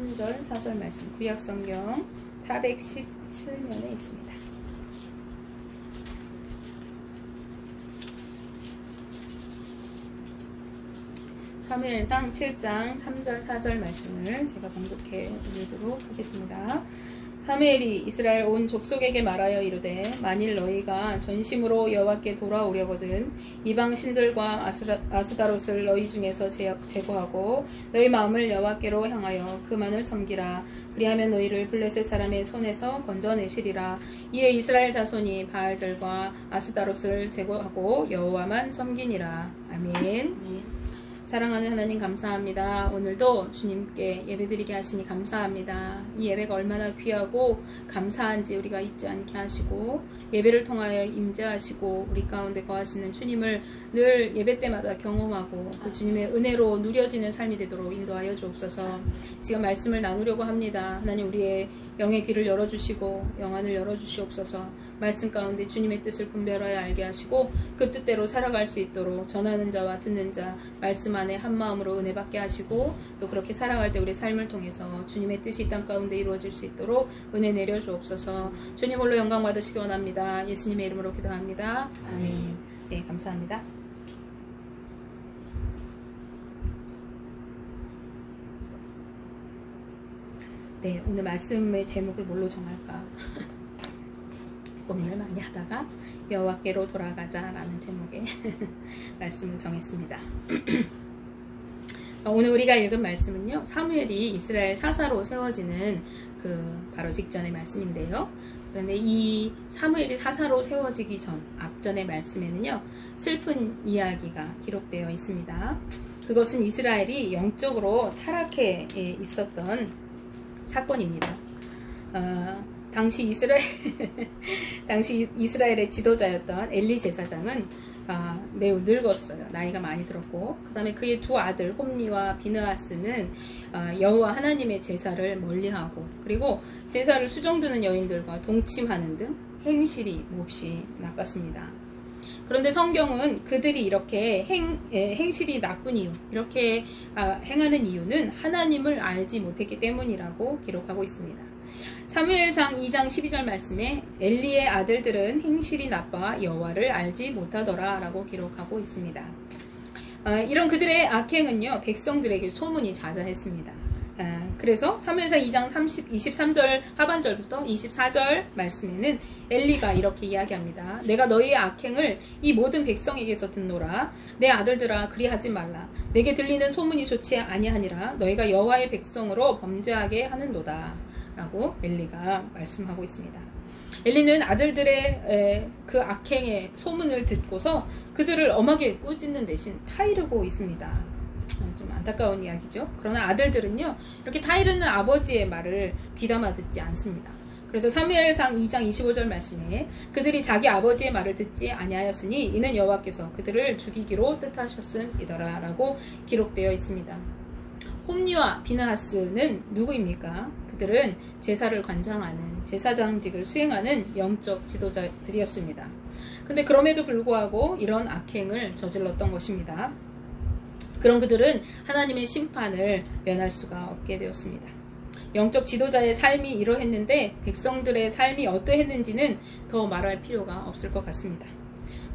3절, 4절 말씀 구약성경 417면에 있습니다. 사무엘상 7장 3절, 4절 말씀을 제가 봉독해 드리도록 하겠습니다. 사무엘이 이스라엘 온 족속에게 말하여 이르되 만일 너희가 전심으로 여호와께 돌아오려거든 이방 신들과 아스다롯을 너희 중에서 제거하고 너희 마음을 여호와께로 향하여 그만을 섬기라. 그리하면 너희를 블레셋 사람의 손에서 건져내시리라. 이에 이스라엘 자손이 바알들과 아스다롯을 제거하고 여호와만 섬기니라. 아멘. 사랑하는 하나님 감사합니다. 오늘도 주님께 예배드리게 하시니 감사합니다. 이 예배가 얼마나 귀하고 감사한지 우리가 잊지 않게 하시고 예배를 통하여 임재하시고 우리 가운데 거하시는 주님을 늘 예배 때마다 경험하고 그 주님의 은혜로 누려지는 삶이 되도록 인도하여 주옵소서. 지금 말씀을 나누려고 합니다. 하나님 우리의 영의 귀를 열어주시고 영안을 열어주시옵소서. 말씀 가운데 주님의 뜻을 분별하여 알게 하시고 그 뜻대로 살아갈 수 있도록 전하는 자와 듣는 자 말씀 안에 한 마음으로 은혜 받게 하시고 또 그렇게 살아갈 때 우리 삶을 통해서 주님의 뜻이 이 땅 가운데 이루어질 수 있도록 은혜 내려 주옵소서. 주님 홀로 영광 받으시기 원합니다. 예수님의 이름으로 기도합니다. 아멘. 네, 감사합니다. 네, 오늘 말씀의 제목을 뭘로 정할까 고민을 많이 하다가 여호와께로 돌아가자라는 제목의 말씀을 정했습니다. 오늘 우리가 읽은 말씀은요, 사무엘이 이스라엘 사사로 세워지는 그 바로 직전의 말씀인데요. 그런데 이 사무엘이 사사로 세워지기 전 앞전의 말씀에는요, 슬픈 이야기가 기록되어 있습니다. 그것은 이스라엘이 영적으로 타락해 있었던 사건입니다. 당시 이스라엘의 지도자였던 엘리 제사장은 매우 늙었어요. 나이가 많이 들었고, 그 다음에 그의 두 아들 홈니와 비느하스는 여호와 하나님의 제사를 멀리하고, 그리고 제사를 수종드는 여인들과 동침하는 등 행실이 몹시 나빴습니다. 그런데 성경은 그들이 이렇게 행실이 나쁜 이유, 이렇게 행하는 이유는 하나님을 알지 못했기 때문이라고 기록하고 있습니다. 사무엘상 2장 12절 말씀에 엘리의 아들들은 행실이 나빠 여호와를 알지 못하더라 라고 기록하고 있습니다. 이런 그들의 악행은요, 백성들에게 소문이 자자했습니다. 그래서 사무엘상 2장 23절 하반절부터 24절 말씀에는 엘리가 이렇게 이야기합니다. 내가 너희의 악행을 이 모든 백성에게서 듣노라. 내 아들들아 그리하지 말라. 내게 들리는 소문이 좋지 아니하니라. 너희가 여호와의 백성으로 범죄하게 하는도다 라고 엘리가 말씀하고 있습니다. 엘리는 아들들의 그 악행의 소문을 듣고서 그들을 엄하게 꾸짖는 대신 타이르고 있습니다. 좀 안타까운 이야기죠. 그러나 아들들은요, 이렇게 타이르는 아버지의 말을 귀담아 듣지 않습니다. 그래서 사무엘상 2장 25절 말씀에 그들이 자기 아버지의 말을 듣지 아니하였으니 이는 여호와께서 그들을 죽이기로 뜻하셨음이더라 라고 기록되어 있습니다. 홈니와 비느하스는 누구입니까? 그들은 제사를 관장하는 제사장직을 수행하는 영적 지도자들이었습니다. 근데 그럼에도 불구하고 이런 악행을 저질렀던 것입니다. 그런 그들은 하나님의 심판을 면할 수가 없게 되었습니다. 영적 지도자의 삶이 이러했는데 백성들의 삶이 어떠했는지는 더 말할 필요가 없을 것 같습니다.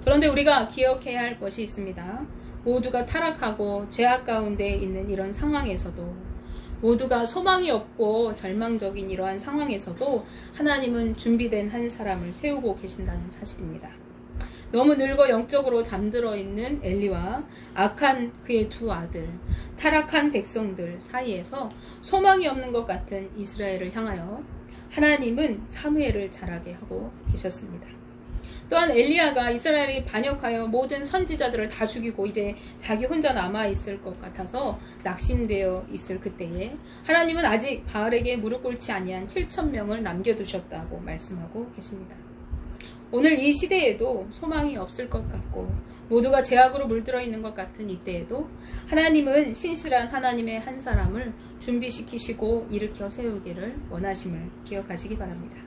그런데 우리가 기억해야 할 것이 있습니다. 모두가 타락하고 죄악 가운데 있는 이런 상황에서도, 모두가 소망이 없고 절망적인 이러한 상황에서도 하나님은 준비된 한 사람을 세우고 계신다는 사실입니다. 너무 늙어 영적으로 잠들어 있는 엘리와 악한 그의 두 아들, 타락한 백성들 사이에서 소망이 없는 것 같은 이스라엘을 향하여 하나님은 사무엘을 자라게 하고 계셨습니다. 또한 엘리야가 이스라엘이 반역하여 모든 선지자들을 다 죽이고 이제 자기 혼자 남아있을 것 같아서 낙심되어 있을 그때에 하나님은 아직 바알에게 무릎 꿇지 아니한 7,000명을 남겨두셨다고 말씀하고 계십니다. 오늘 이 시대에도 소망이 없을 것 같고 모두가 죄악으로 물들어 있는 것 같은 이때에도 하나님은 신실한 하나님의 한 사람을 준비시키시고 일으켜 세우기를 원하심을 기억하시기 바랍니다.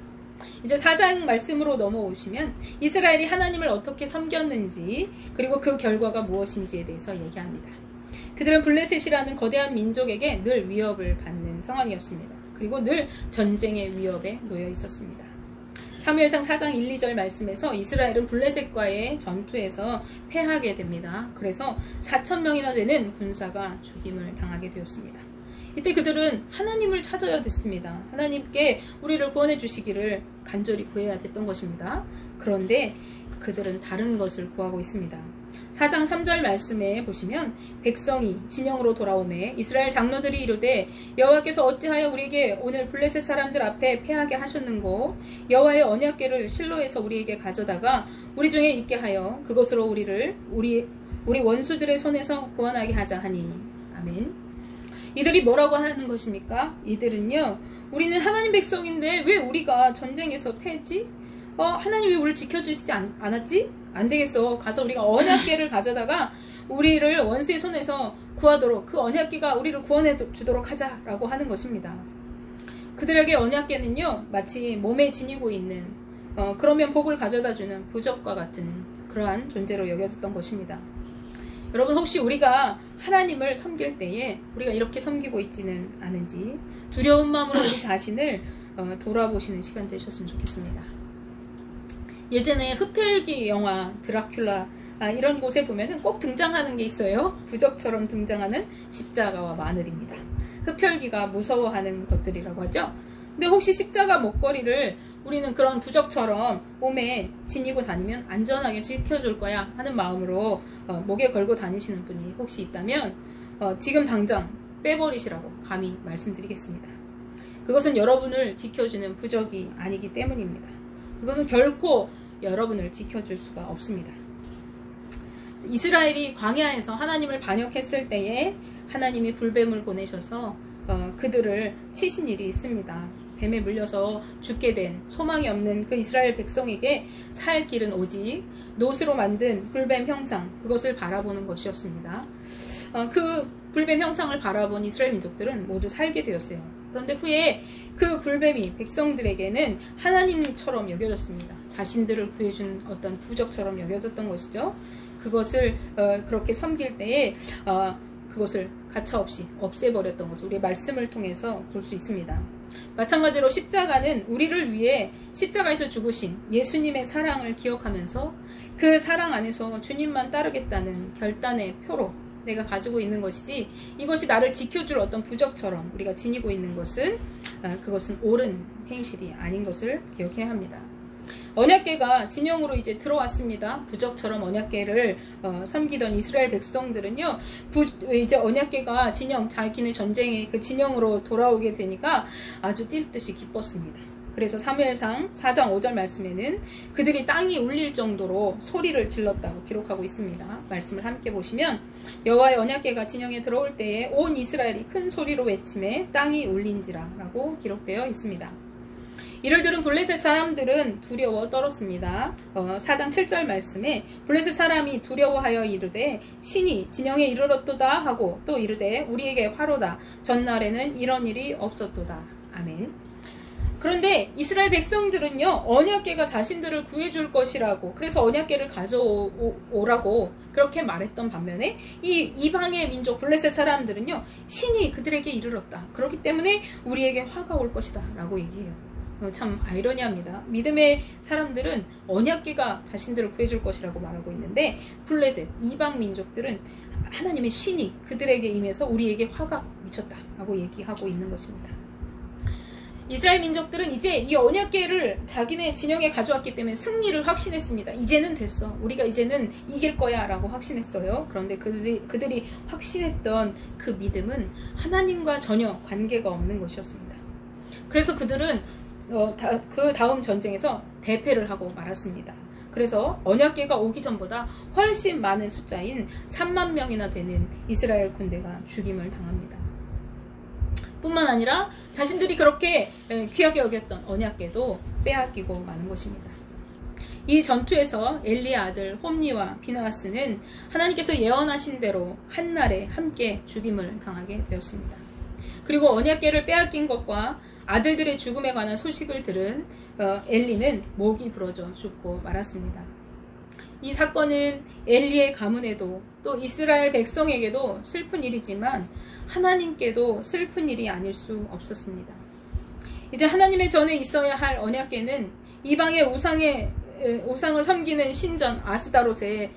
이제 4장 말씀으로 넘어오시면 이스라엘이 하나님을 어떻게 섬겼는지 그리고 그 결과가 무엇인지에 대해서 얘기합니다. 그들은 블레셋이라는 거대한 민족에게 늘 위협을 받는 상황이었습니다. 그리고 늘 전쟁의 위협에 놓여 있었습니다. 사무엘상 4장 1, 2절 말씀에서 이스라엘은 블레셋과의 전투에서 패하게 됩니다. 그래서 4,000명이나 되는 군사가 죽임을 당하게 되었습니다. 이때 그들은 하나님을 찾아야 됐습니다. 하나님께 우리를 구원해 주시기를 간절히 구해야 됐던 것입니다. 그런데 그들은 다른 것을 구하고 있습니다. 4장 3절 말씀에 보시면 백성이 진영으로 돌아오매 이스라엘 장로들이 이르되 여호와께서 어찌하여 우리에게 오늘 블레셋 사람들 앞에 패하게 하셨는고 여호와의 언약궤를 실로에서 우리에게 가져다가 우리 중에 있게 하여 그것으로 우리 원수들의 손에서 구원하게 하자 하니. 아멘. 이들이 뭐라고 하는 것입니까? 이들은요, 우리는 하나님 백성인데 왜 우리가 전쟁에서 패했지? 하나님 왜 우리를 지켜주시지 않았지? 안 되겠어. 가서 우리가 언약궤를 가져다가 우리를 원수의 손에서 구하도록, 그 언약궤가 우리를 구원해 주도록 하자라고 하는 것입니다. 그들에게 언약궤는요, 마치 몸에 지니고 있는 그러면 복을 가져다 주는 부적과 같은 그러한 존재로 여겨졌던 것입니다. 여러분, 혹시 우리가 하나님을 섬길 때에 우리가 이렇게 섬기고 있지는 않은지 두려운 마음으로 우리 자신을 돌아보시는 시간 되셨으면 좋겠습니다. 예전에 흡혈귀 영화 드라큘라 이런 곳에 보면은 꼭 등장하는 게 있어요. 부적처럼 등장하는 십자가와 마늘입니다. 흡혈귀가 무서워하는 것들이라고 하죠. 근데 혹시 십자가 목걸이를 우리는 그런 부적처럼 몸에 지니고 다니면 안전하게 지켜줄 거야 하는 마음으로 목에 걸고 다니시는 분이 혹시 있다면 지금 당장 빼버리시라고 감히 말씀드리겠습니다. 그것은 여러분을 지켜주는 부적이 아니기 때문입니다. 그것은 결코 여러분을 지켜줄 수가 없습니다. 이스라엘이 광야에서 하나님을 반역했을 때에 하나님이 불뱀을 보내셔서 그들을 치신 일이 있습니다. 뱀에 물려서 죽게 된 소망이 없는 그 이스라엘 백성에게 살 길은 오직 놋으로 만든 불뱀 형상, 그것을 바라보는 것이었습니다. 그 불뱀 형상을 바라본 이스라엘 민족들은 모두 살게 되었어요. 그런데 후에 그 불뱀이 백성들에게는 하나님처럼 여겨졌습니다. 자신들을 구해준 어떤 부적처럼 여겨졌던 것이죠. 그것을 그렇게 섬길 때에 그것을 가차없이 없애버렸던 것을 우리의 말씀을 통해서 볼 수 있습니다. 마찬가지로 십자가는 우리를 위해 십자가에서 죽으신 예수님의 사랑을 기억하면서 그 사랑 안에서 주님만 따르겠다는 결단의 표로 내가 가지고 있는 것이지, 이것이 나를 지켜줄 어떤 부적처럼 우리가 지니고 있는 것은 그것은 옳은 행실이 아닌 것을 기억해야 합니다. 언약궤가 진영으로 이제 들어왔습니다. 부적처럼 언약궤를 섬기던 이스라엘 백성들은요, 이제 언약궤가 진영, 자기네 전쟁의 그 진영으로 돌아오게 되니까 아주 뛸 듯이 기뻤습니다. 그래서 사무엘상 4장 5절 말씀에는 그들이 땅이 울릴 정도로 소리를 질렀다고 기록하고 있습니다. 말씀을 함께 보시면 여호와의 언약궤가 진영에 들어올 때에 온 이스라엘이 큰 소리로 외침에 땅이 울린지라 라고 기록되어 있습니다. 이를 들은 블레셋 사람들은 두려워 떨었습니다. 4장 7절 말씀에 블레셋 사람이 두려워하여 이르되 신이 진영에 이르렀도다 하고 또 이르되 우리에게 화로다. 전날에는 이런 일이 없었도다. 아멘. 그런데 이스라엘 백성들은요, 언약궤가 자신들을 구해줄 것이라고, 그래서 언약궤를 가져오라고 그렇게 말했던 반면에 이 이방의 민족 블레셋 사람들은요, 신이 그들에게 이르렀다. 그렇기 때문에 우리에게 화가 올 것이다 라고 얘기해요. 참 아이러니합니다. 믿음의 사람들은 언약궤가 자신들을 구해줄 것이라고 말하고 있는데 블레셋 이방 민족들은 하나님의 신이 그들에게 임해서 우리에게 화가 미쳤다 라고 얘기하고 있는 것입니다. 이스라엘 민족들은 이제 이 언약궤를 자기네 진영에 가져왔기 때문에 승리를 확신했습니다. 이제는 됐어. 우리가 이제는 이길 거야 라고 확신했어요. 그런데 그들이 확신했던 그 믿음은 하나님과 전혀 관계가 없는 것이었습니다. 그래서 그들은 그 다음 전쟁에서 대패를 하고 말았습니다. 그래서 언약궤가 오기 전보다 훨씬 많은 숫자인 3만 명이나 되는 이스라엘 군대가 죽임을 당합니다. 뿐만 아니라 자신들이 그렇게 귀하게 여겼던 언약궤도 빼앗기고 마는 것입니다. 이 전투에서 엘리의 아들 홈니와 비느하스는 하나님께서 예언하신 대로 한날에 함께 죽임을 당하게 되었습니다. 그리고 언약궤를 빼앗긴 것과 아들들의 죽음에 관한 소식을 들은 엘리는 목이 부러져 죽고 말았습니다. 이 사건은 엘리의 가문에도 또 이스라엘 백성에게도 슬픈 일이지만 하나님께도 슬픈 일이 아닐 수 없었습니다. 이제 하나님의 전에 있어야 할 언약궤는 이방의 우상을 섬기는 신전 아스다롯에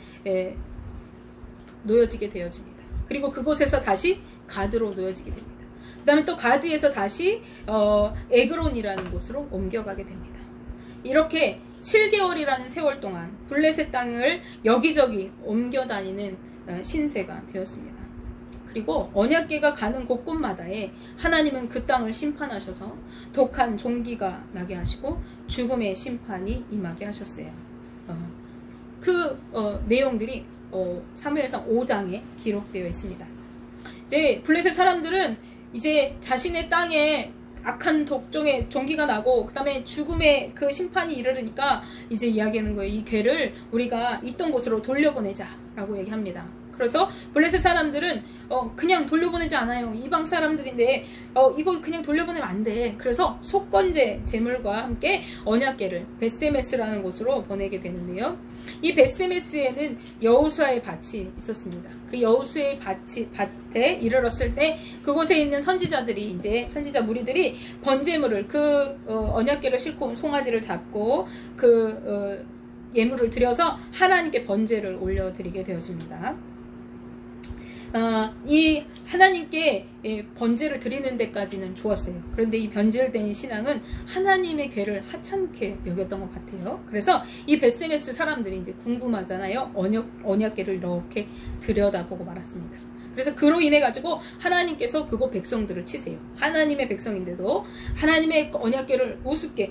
놓여지게 되어집니다. 그리고 그곳에서 다시 가드로 놓여지게 됩니다. 그 다음에 또 가드에서 다시 에그론이라는 곳으로 옮겨가게 됩니다. 이렇게 7개월이라는 세월 동안 블레셋 땅을 여기저기 옮겨 다니는 신세가 되었습니다. 그리고 언약궤가 가는 곳곳마다에 하나님은 그 땅을 심판하셔서 독한 종기가 나게 하시고 죽음의 심판이 임하게 하셨어요. 내용들이 사무엘상 5장에 기록되어 있습니다. 이제 블레셋 사람들은 이제 자신의 땅에 악한 독종의 종기가 나고 그 다음에 죽음의 그 심판이 이르르니까 이제 이야기하는 거예요. 이 궤를 우리가 있던 곳으로 돌려보내자 라고 얘기합니다. 그래서 블레셋 사람들은 그냥 돌려보내지 않아요. 이방 사람들인데 이거 그냥 돌려보내면 안 돼. 그래서 속건제 제물과 함께 언약궤를 벳세메스라는 곳으로 보내게 되는데요. 이 벳세메스에는 여호수아의 밭이 있었습니다. 그 여호수아의 밭에 이르렀을 때 그곳에 있는 선지자 무리들이 번제물을 언약궤를 싣고 온 송아지를 잡고 예물을 드려서 하나님께 번제를 올려드리게 되어집니다. 이 하나님께 번제를 드리는 데까지는 좋았어요. 그런데 이 변질된 신앙은 하나님의 궤를 하찮게 여겼던 것 같아요. 그래서 이 벳세메스 사람들이 이제 궁금하잖아요. 언약궤를 이렇게 들여다보고 말았습니다. 그래서 그로 인해 가지고 하나님께서 그곳 백성들을 치세요. 하나님의 백성인데도 하나님의 언약궤를 우습게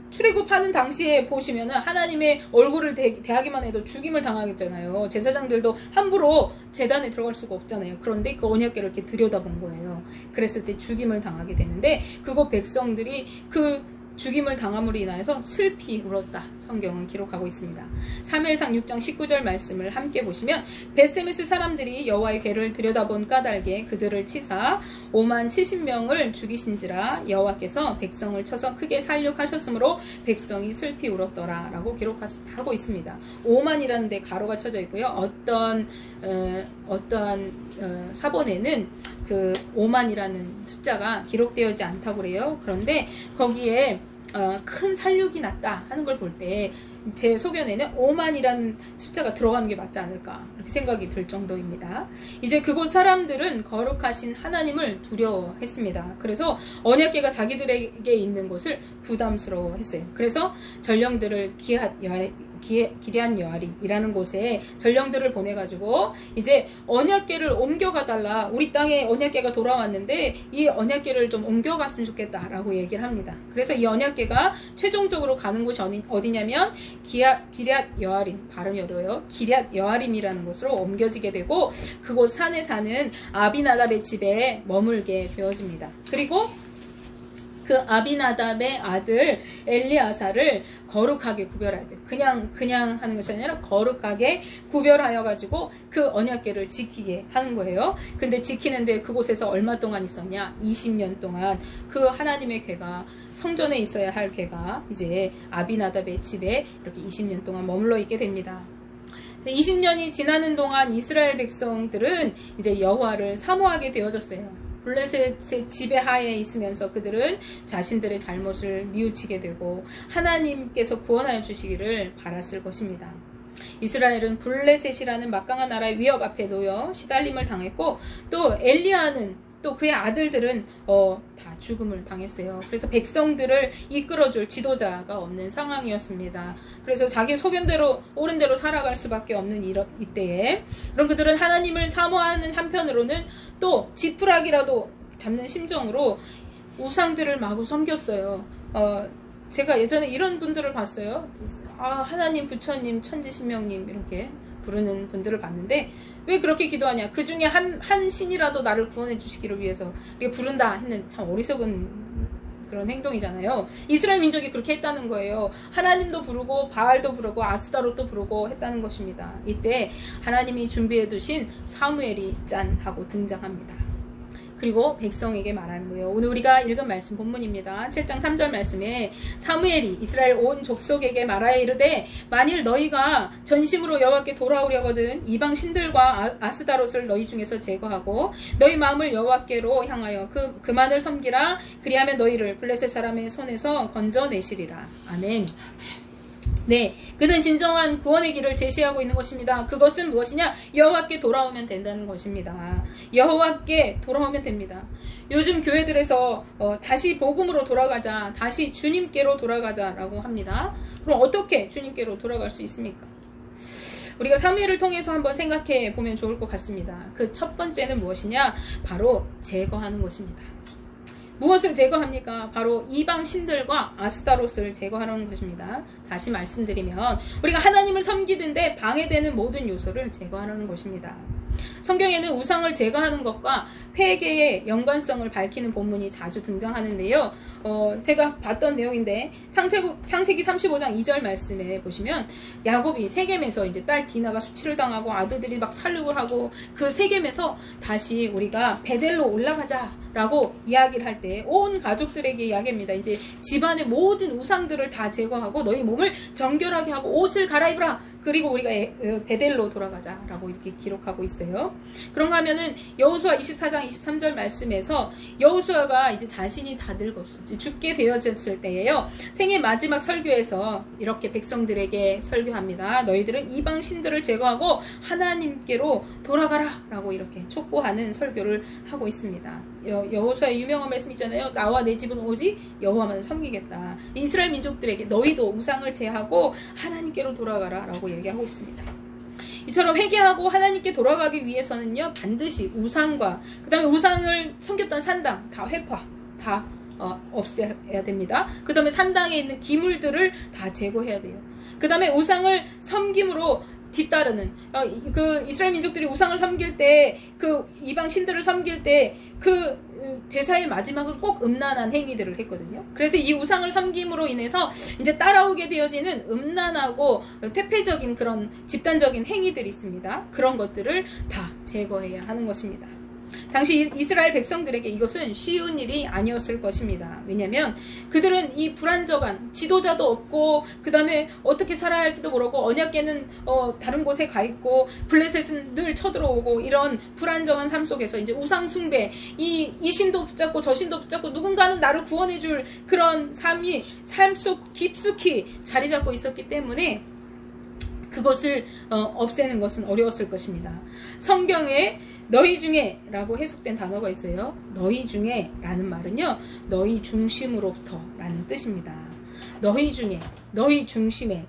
출애굽하는 당시에 보시면은 하나님의 얼굴을 대하기만 해도 죽임을 당하겠잖아요. 제사장들도 함부로 제단에 들어갈 수가 없잖아요. 그런데 그 언약궤를 이렇게 들여다본 거예요. 그랬을 때 죽임을 당하게 되는데 그곳 백성들이 그 죽임을 당함으로 인하여서 슬피 울었다. 성경은 기록하고 있습니다. 사무엘상 6장 19절 말씀을 함께 보시면 벳세메스 사람들이 여호와의 궤를 들여다본 까닭에 그들을 치사 5만 70명을 죽이신지라 여호와께서 백성을 쳐서 크게 살육하셨으므로 백성이 슬피 울었더라 라고 기록하고 있습니다. 5만이라는 데 가로가 쳐져 있고요. 어떠한 사본에는 그 5만이라는 숫자가 기록되어있지 않다고 그래요. 그런데 거기에 큰 살육이 났다 하는 걸 볼 때 제 소견에는 5만이라는 숫자가 들어가는 게 맞지 않을까 이렇게 생각이 들 정도입니다. 이제 그곳 사람들은 거룩하신 하나님을 두려워했습니다. 그래서 언약궤가 자기들에게 있는 곳을 부담스러워했어요. 그래서 전령들을 기럇 여아림이라는 곳에 전령들을 보내가지고 이제 언약궤를 옮겨가달라. 우리 땅에 언약궤가 돌아왔는데 이 언약궤를 좀 옮겨갔으면 좋겠다라고 얘기를 합니다. 그래서 이 언약궤가 최종적으로 가는 곳이 어디냐면 기럇 여아림, 발음이 어려워요. 기럇 여아림이라는 곳으로 옮겨지게 되고 그곳 산에 사는 아비나답의 집에 머물게 되어집니다. 그리고 그 아비나답의 아들 엘리아사를 거룩하게 구별해야 돼. 그냥 하는 것이 아니라 거룩하게 구별하여 가지고 그 언약궤를 지키게 하는 거예요. 근데 지키는데 그곳에서 얼마 동안 있었냐? 20년 동안 그 하나님의 궤가 성전에 있어야 할 궤가 이제 아비나답의 집에 이렇게 20년 동안 머물러 있게 됩니다. 20년이 지나는 동안 이스라엘 백성들은 이제 여호와를 사모하게 되어졌어요. 블레셋의 지배하에 있으면서 그들은 자신들의 잘못을 뉘우치게 되고 하나님께서 구원하여 주시기를 바랐을 것입니다. 이스라엘은 블레셋이라는 막강한 나라의 위협 앞에 놓여 시달림을 당했고 또 엘리야는 또 그의 아들들은 다 죽음을 당했어요. 그래서 백성들을 이끌어줄 지도자가 없는 상황이었습니다. 그래서 자기 소견대로 옳은 대로 살아갈 수밖에 없는 이때에 그럼 그들은 하나님을 사모하는 한편으로는 또 지푸라기라도 잡는 심정으로 우상들을 마구 섬겼어요. 제가 예전에 이런 분들을 봤어요. 하나님, 부처님, 천지신명님 이렇게 부르는 분들을 봤는데 왜 그렇게 기도하냐? 그 중에 한 신이라도 나를 구원해 주시기를 위해서 이렇게 부른다 했는 참 어리석은 그런 행동이잖아요. 이스라엘 민족이 그렇게 했다는 거예요. 하나님도 부르고 바알도 부르고 아스다롯도 부르고 했다는 것입니다. 이때 하나님이 준비해 두신 사무엘이 짠 하고 등장합니다. 그리고 백성에게 말하는 거예요. 오늘 우리가 읽은 말씀 본문입니다. 7장 3절 말씀에 사무엘이 이스라엘 온 족속에게 말하여 이르되 만일 너희가 전심으로 여호와께 돌아오려거든 이방 신들과 아스다롯을 너희 중에서 제거하고 너희 마음을 여호와께로 향하여 그만을 섬기라. 그리하면 너희를 블레셋 사람의 손에서 건져내시리라. 아멘. 네, 그는 진정한 구원의 길을 제시하고 있는 것입니다. 그것은 무엇이냐? 여호와께 돌아오면 된다는 것입니다. 여호와께 돌아오면 됩니다. 요즘 교회들에서 다시 복음으로 돌아가자, 다시 주님께로 돌아가자라고 합니다. 그럼 어떻게 주님께로 돌아갈 수 있습니까? 우리가 사무엘을 통해서 한번 생각해 보면 좋을 것 같습니다. 그 첫 번째는 무엇이냐? 바로 제거하는 것입니다. 무엇을 제거합니까? 바로 이방 신들과 아스타롯을 제거하는 것입니다. 다시 말씀드리면 우리가 하나님을 섬기는데 방해되는 모든 요소를 제거하는 것입니다. 성경에는 우상을 제거하는 것과 회개의 연관성을 밝히는 본문이 자주 등장하는데요. 제가 봤던 내용인데 창세기 35장 2절 말씀에 보시면 야곱이 세겜에서 이제 딸 디나가 수치를 당하고 아들들이 막 살육을 하고 그 세겜에서 다시 우리가 베델로 올라가자라고 이야기를 할 때 온 가족들에게 이야기합니다. 이제 집안의 모든 우상들을 다 제거하고 너희 몸을 정결하게 하고 옷을 갈아입으라. 그리고 우리가 베델로 돌아가자라고 이렇게 기록하고 있어요. 그런가 하면은 여호수아 24장 23절 말씀에서 여호수아가 이제 자신이 다 늙었어. 이제 죽게 되어졌을 때예요. 생애 마지막 설교에서 이렇게 백성들에게 설교합니다. 너희들은 이방 신들을 제거하고 하나님께로 돌아가라 라고 이렇게 촉구하는 설교를 하고 있습니다. 여호수아의 유명한 말씀 있잖아요. 나와 내 집은 오직 여호와만 섬기겠다. 이스라엘 민족들에게 너희도 우상을 제하고 하나님께로 돌아가라 라고 얘기하고 있습니다. 이처럼 회개하고 하나님께 돌아가기 위해서는요, 반드시 우상과 그 다음에 우상을 섬겼던 산당 다 회파, 다 없애야 됩니다. 그 다음에 산당에 있는 기물들을 다 제거해야 돼요. 그 다음에 우상을 섬김으로 뒤따르는 그 이스라엘 민족들이 우상을 섬길 때, 그 이방 신들을 섬길 때 그 제사의 마지막은 꼭 음란한 행위들을 했거든요. 그래서 이 우상을 섬김으로 인해서 이제 따라오게 되어지는 음란하고 퇴폐적인 그런 집단적인 행위들이 있습니다. 그런 것들을 다 제거해야 하는 것입니다. 당시 이스라엘 백성들에게 이것은 쉬운 일이 아니었을 것입니다. 왜냐하면 그들은 이 불안정한 지도자도 없고 그 다음에 어떻게 살아야 할지도 모르고 언약궤는 다른 곳에 가 있고 블레셋은 늘 쳐들어오고 이런 불안정한 삶 속에서 이제 우상 숭배, 이 신도 붙잡고 저 신도 붙잡고 누군가는 나를 구원해 줄 그런 삶이 삶 속 깊숙이 자리 잡고 있었기 때문에 그것을 없애는 것은 어려웠을 것입니다. 성경에 너희 중에 라고 해석된 단어가 있어요. 너희 중에 라는 말은요, 너희 중심으로부터 라는 뜻입니다. 너희 중에, 너희 중심에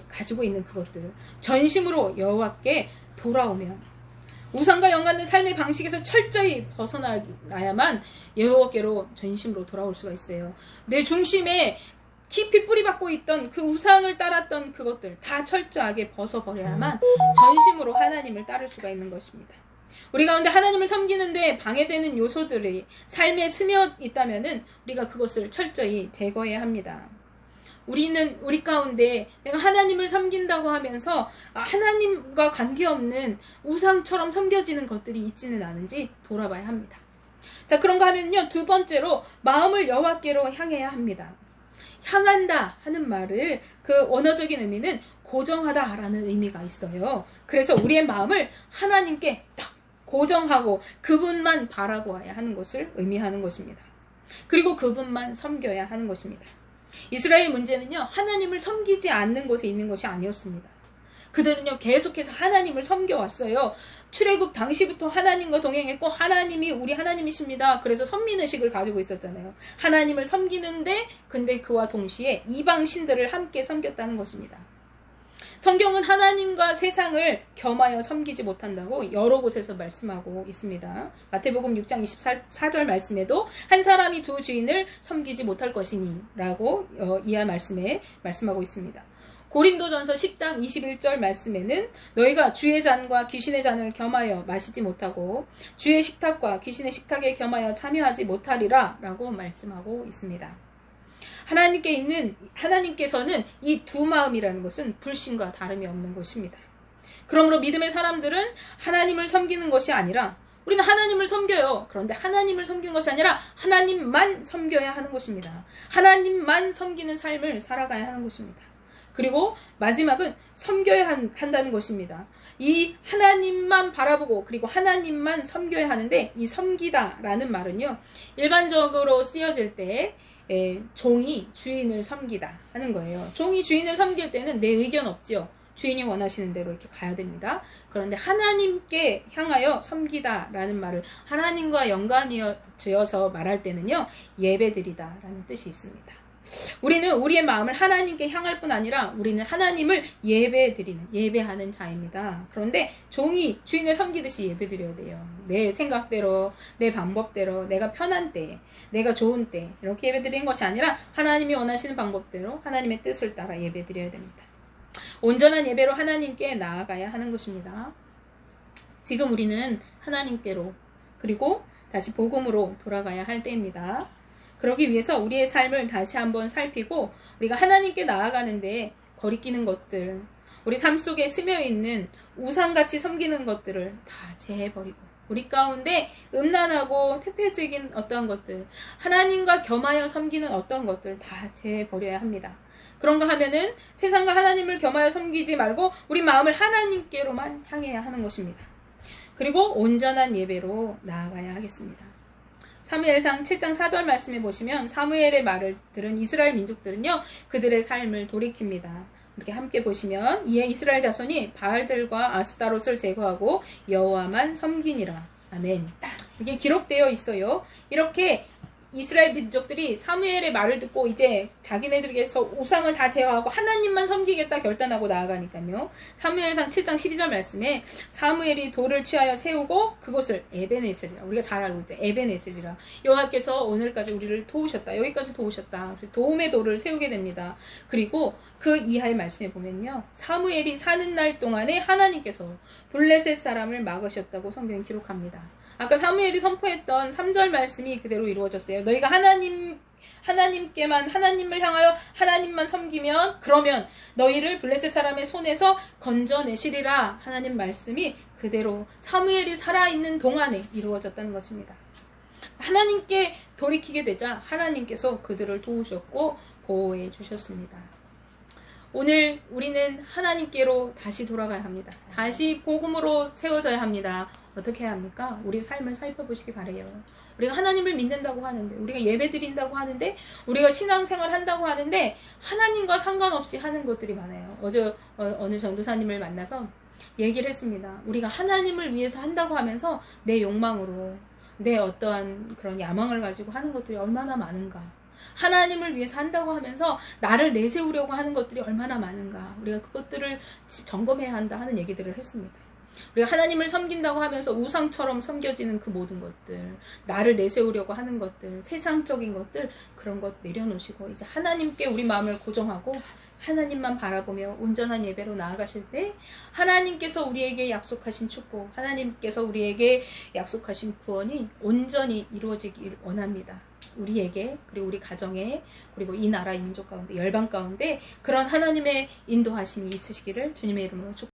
가지고 있는 그것들, 전심으로 여호와께 돌아오면, 우상과 연관된 삶의 방식에서 철저히 벗어나야만 여호와께로 전심으로 돌아올 수가 있어요. 내 중심에 깊이 뿌리박고 있던 그 우상을 따랐던 그것들 다 철저하게 벗어버려야만 전심으로 하나님을 따를 수가 있는 것입니다. 우리 가운데 하나님을 섬기는데 방해되는 요소들이 삶에 스며 있다면은 우리가 그것을 철저히 제거해야 합니다. 우리 가운데 내가 하나님을 섬긴다고 하면서 하나님과 관계없는 우상처럼 섬겨지는 것들이 있지는 않은지 돌아봐야 합니다. 자, 그런가 하면요, 두 번째로 마음을 여호와께로 향해야 합니다. 향한다 하는 말을 그 원어적인 의미는 고정하다 라는 의미가 있어요. 그래서 우리의 마음을 하나님께 딱 고정하고 그분만 바라보아야 하는 것을 의미하는 것입니다. 그리고 그분만 섬겨야 하는 것입니다. 이스라엘 문제는요, 하나님을 섬기지 않는 곳에 있는 것이 아니었습니다. 그들은요, 계속해서 하나님을 섬겨왔어요. 출애굽 당시부터 하나님과 동행했고 하나님이 우리 하나님이십니다. 그래서 선민의식을 가지고 있었잖아요. 하나님을 섬기는데 근데 그와 동시에 이방 신들을 함께 섬겼다는 것입니다. 성경은 하나님과 세상을 겸하여 섬기지 못한다고 여러 곳에서 말씀하고 있습니다. 마태복음 6장 24절 말씀에도 한 사람이 두 주인을 섬기지 못할 것이니 라고 이하 말씀에 말씀하고 있습니다. 고린도전서 10장 21절 말씀에는 너희가 주의 잔과 귀신의 잔을 겸하여 마시지 못하고 주의 식탁과 귀신의 식탁에 겸하여 참여하지 못하리라 라고 말씀하고 있습니다. 하나님께서는 이 두 마음이라는 것은 불신과 다름이 없는 것입니다. 그러므로 믿음의 사람들은 하나님을 섬기는 것이 아니라 우리는 하나님을 섬겨요. 그런데 하나님을 섬기는 것이 아니라 하나님만 섬겨야 하는 것입니다. 하나님만 섬기는 삶을 살아가야 하는 것입니다. 그리고 마지막은 섬겨야 한다는 것입니다. 이 하나님만 바라보고 그리고 하나님만 섬겨야 하는데, 이 섬기다라는 말은요, 일반적으로 쓰여질 때 종이 주인을 섬기다 하는 거예요. 종이 주인을 섬길 때는 내 의견 없지요. 주인이 원하시는 대로 이렇게 가야 됩니다. 그런데 하나님께 향하여 섬기다라는 말을 하나님과 연관이어 지어서 말할 때는요, 예배드리다라는 뜻이 있습니다. 우리는 우리의 마음을 하나님께 향할 뿐 아니라 우리는 하나님을 예배드리는, 예배하는 자입니다. 그런데 종이 주인을 섬기듯이 예배드려야 돼요. 내 생각대로, 내 방법대로, 내가 편한 때, 내가 좋은 때 이렇게 예배드리는 것이 아니라 하나님이 원하시는 방법대로 하나님의 뜻을 따라 예배드려야 됩니다. 온전한 예배로 하나님께 나아가야 하는 것입니다. 지금 우리는 하나님께로 그리고 다시 복음으로 돌아가야 할 때입니다. 그러기 위해서 우리의 삶을 다시 한번 살피고 우리가 하나님께 나아가는데 거리끼는 것들, 우리 삶 속에 스며있는 우상같이 섬기는 것들을 다 제해버리고 우리 가운데 음란하고 퇴폐적인 어떠한 것들, 하나님과 겸하여 섬기는 어떠한 것들 다 제해버려야 합니다. 그런가 하면은 세상과 하나님을 겸하여 섬기지 말고 우리 마음을 하나님께로만 향해야 하는 것입니다. 그리고 온전한 예배로 나아가야 하겠습니다. 사무엘상 7장 4절 말씀에 보시면 사무엘의 말을 들은 이스라엘 민족들은요, 그들의 삶을 돌이킵니다. 이렇게 함께 보시면 이에 이스라엘 자손이 바알들과 아스타롯을 제거하고 여호와만 섬기니라. 아멘. 이게 기록되어 있어요. 이렇게 이스라엘 민족들이 사무엘의 말을 듣고 이제 자기네들에게서 우상을 다 제어하고 하나님만 섬기겠다 결단하고 나아가니까요. 사무엘상 7장 12절 말씀에 사무엘이 돌을 취하여 세우고 그곳을 에벤에셀이라, 우리가 잘 알고 있죠. 에벤에셀이라. 여호와께서 오늘까지 우리를 도우셨다. 여기까지 도우셨다. 그래서 도움의 돌을 세우게 됩니다. 그리고 그 이하의 말씀에 보면요, 사무엘이 사는 날 동안에 하나님께서 블레셋 사람을 막으셨다고 성경이 기록합니다. 아까 사무엘이 선포했던 3절 말씀이 그대로 이루어졌어요. 너희가 하나님께만, 하나님을 향하여 하나님만 섬기면, 그러면 너희를 블레셋 사람의 손에서 건져내시리라 하나님 말씀이 그대로 사무엘이 살아있는 동안에 이루어졌다는 것입니다. 하나님께 돌이키게 되자 하나님께서 그들을 도우셨고 보호해 주셨습니다. 오늘 우리는 하나님께로 다시 돌아가야 합니다. 다시 복음으로 세워져야 합니다. 어떻게 해야 합니까? 우리 삶을 살펴보시기 바라요. 우리가 하나님을 믿는다고 하는데, 우리가 예배 드린다고 하는데, 우리가 신앙생활 한다고 하는데 하나님과 상관없이 하는 것들이 많아요. 어제 어느 전도사님을 만나서 얘기를 했습니다. 우리가 하나님을 위해서 한다고 하면서 내 욕망으로, 내 어떠한 그런 야망을 가지고 하는 것들이 얼마나 많은가. 하나님을 위해서 한다고 하면서 나를 내세우려고 하는 것들이 얼마나 많은가. 우리가 그것들을 점검해야 한다 하는 얘기들을 했습니다. 우리가 하나님을 섬긴다고 하면서 우상처럼 섬겨지는 그 모든 것들, 나를 내세우려고 하는 것들, 세상적인 것들, 그런 것 내려놓으시고 이제 하나님께 우리 마음을 고정하고 하나님만 바라보며 온전한 예배로 나아가실 때 하나님께서 우리에게 약속하신 축복, 하나님께서 우리에게 약속하신 구원이 온전히 이루어지길 원합니다. 우리에게, 그리고 우리 가정에, 그리고 이 나라 민족 가운데, 열방 가운데 그런 하나님의 인도하심이 있으시기를 주님의 이름으로 축복합니다.